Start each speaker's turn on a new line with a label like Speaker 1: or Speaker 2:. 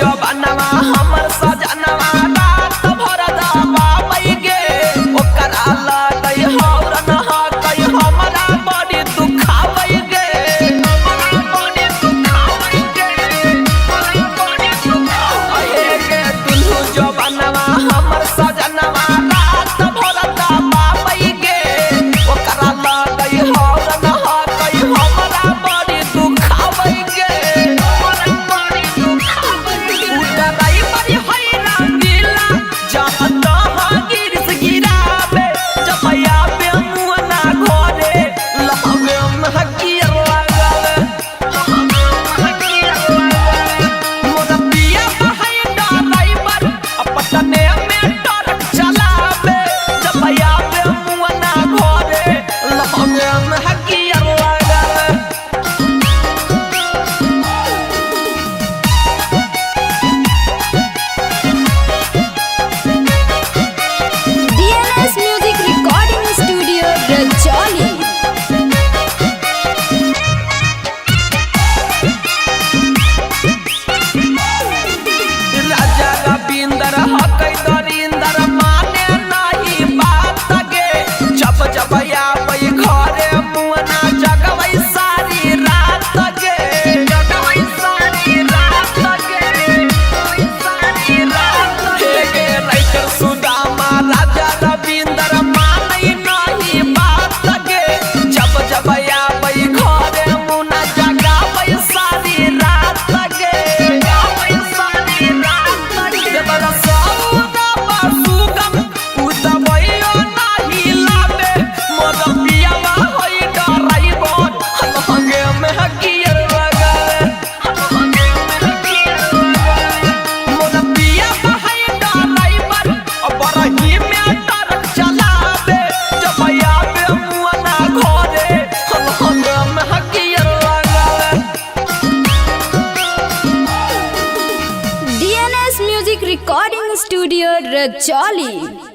Speaker 1: जवानवा हमर सजनवा रात भर दबावई गे ओकरा लगई हौरन हकई हमरा बड़ी दुखावई गे हमरा बड़ी दुखावई गे बड़ी दुखावई गे दुनु जवानवा हमर सजनवा रात भर दबावई गे ओकरा लगई हौरन हकई हमरा बड़ी दुखावई गे हमरा बड़ी दुखावई उतराई बड़ी हैरान दिला जहाँ तहाँ गिरस गिरावे जपया पे मुअना घोरे लहवे महकिया लगावे लहवे महकिया लगावे मोर पिया बहाई ड्राइवर अपटने में ट्रक चलावे जपया पे मुअना घोरे लहवे महकिया लगावे
Speaker 2: DNS Music Recording Studio, Rajoli.
Speaker 1: राजा रविंदर हकई दरिंदर माने नहीं बात गे जब जब आबई घरे मुअना जगवई सारी रात गे जगवई सारी रात गे सारी रात गे राइटर सुदामा राजा रविंदर माने नहीं बात गे जब जब आबई घरे मुअना जगवई सारी रात गे जगवई सारी रात गे बड़ा सौदा सुगम उतबैयो नाही लावे मोर पियावा होई ड्राइवर हंगे में हकिया लगावे हंगे में हकिया लगावे मोर पियावा होई ड्राइवर बरही में ट्रक चलावे जब आवे मुअना घरे हंगे में हकिया लगावे
Speaker 2: DNS Music Recording Studio, Rajoli.